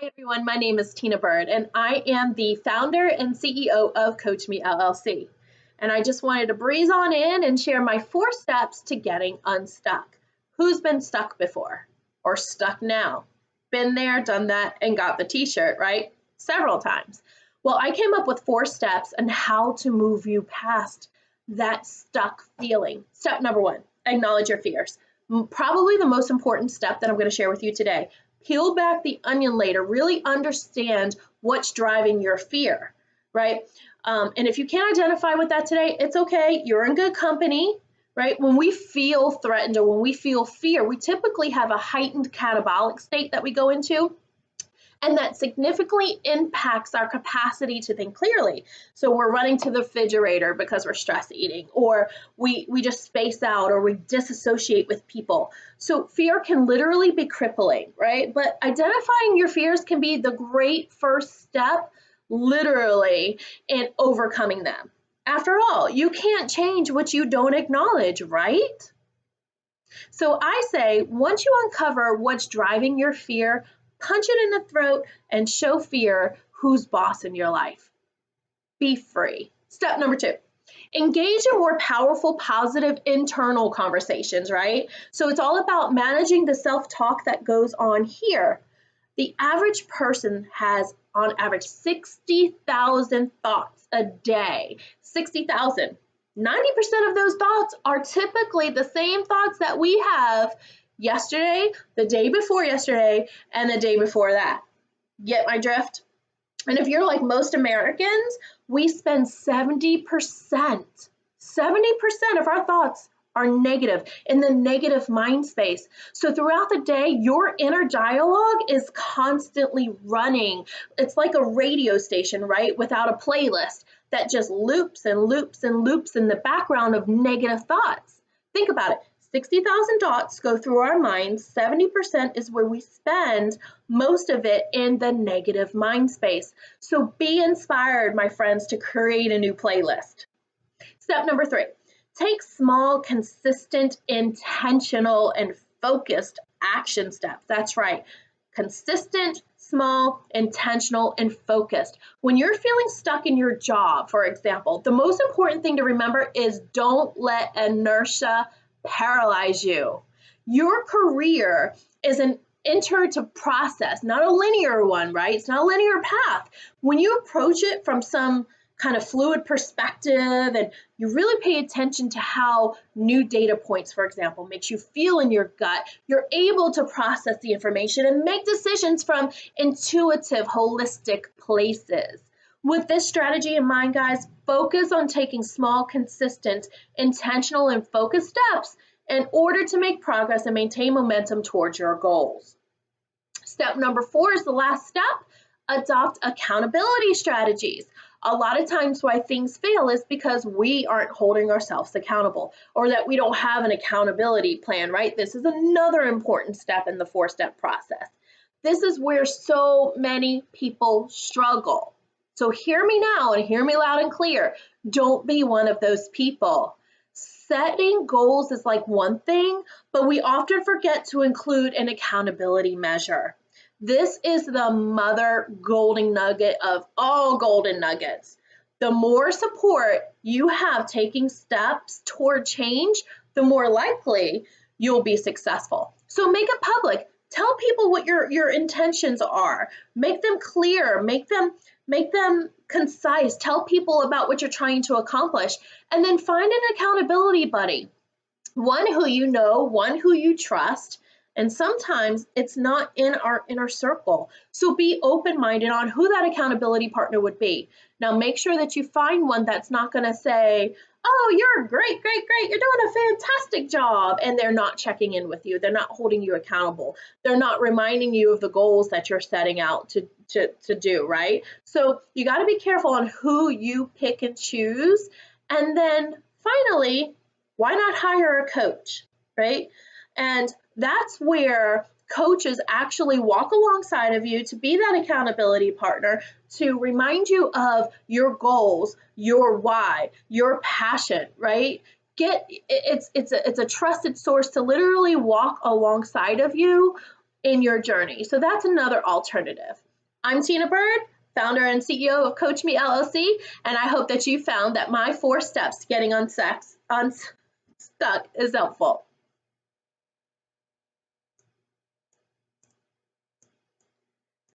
Hi everyone, my name is Tina Bird and I am the founder and CEO of Coach Me LLC. And I just wanted to breeze on in and share my 4 steps to getting unstuck. Who's been stuck before or stuck now? Been there, done that, and got the t-shirt, right? Several times. Well, I came up with 4 steps on how to move you past that stuck feeling. Step number 1, acknowledge your fears. Probably the most important step that I'm going to share with you today. Peel back the onion layer, really understand what's driving your fear, right? And if you can't identify with that today, it's okay. You're in good company, right? When we feel threatened or when we feel fear, we typically have a heightened catabolic state that we go into. And that significantly impacts our capacity to think clearly. So we're running to the refrigerator because we're stress eating, or we just space out, or we disassociate with people. So fear can literally be crippling, right? But identifying your fears can be the great first step, literally, in overcoming them. After all, you can't change what you don't acknowledge, right? So I say, once you uncover what's driving your fear, punch it in the throat and show fear who's boss in your life. Be free. Step number 2, engage in more powerful, positive internal conversations, right? So it's all about managing the self-talk that goes on here. The average person has, on average, 60,000 thoughts a day. 60,000. 90% of those thoughts are typically the same thoughts that we have yesterday, the day before yesterday, and the day before that. Get my drift? And if you're like most Americans, we spend 70% of our thoughts are negative, in the negative mind space. So throughout the day, your inner dialogue is constantly running. It's like a radio station, right? Without a playlist that just loops and loops and loops in the background of negative thoughts. Think about it. 60,000 thoughts go through our minds. 70% is where we spend most of it in the negative mind space. So be inspired, my friends, to create a new playlist. Step number 3, take small, consistent, intentional, and focused action steps. That's right. Consistent, small, intentional, and focused. When you're feeling stuck in your job, for example, the most important thing to remember is don't let inertia paralyze you. Your career is an iterative process, not a linear one, right? It's not a linear path. When you approach it from some kind of fluid perspective and you really pay attention to how new data points, for example, makes you feel in your gut, you're able to process the information and make decisions from intuitive, holistic places. With this strategy in mind, guys, focus on taking small, consistent, intentional, and focused steps in order to make progress and maintain momentum towards your goals. Step number 4 is the last step. Adopt accountability strategies. A lot of times why things fail is because we aren't holding ourselves accountable, or that we don't have an accountability plan, right? This is another important step in the 4-step process. This is where so many people struggle. So hear me now and hear me loud and clear. Don't be one of those people. Setting goals is like one thing, but we often forget to include an accountability measure. This is the mother golden nugget of all golden nuggets. The more support you have taking steps toward change, the more likely you'll be successful. So make it public. Tell people what your intentions are. Make them clear. Make them concise. Tell people about what you're trying to accomplish. And then find an accountability buddy. One who you know, one who you trust. And sometimes it's not in our inner circle. So be open-minded on who that accountability partner would be. Now make sure that you find one that's not going to say, oh, you're great, you're doing a fantastic job. And they're not checking in with you. They're not holding you accountable. They're not reminding you of the goals that you're setting out to do, right? So you got to be careful on who you pick and choose. And then finally, why not hire a coach, right? And that's where coaches actually walk alongside of you to be that accountability partner, to remind you of your goals, your why, your passion, right? It's a trusted source to literally walk alongside of you in your journey. So that's another alternative. I'm Tina Bird, founder and CEO of Coach Me LLC, and I hope that you found that my 4 steps to getting unstuck is helpful.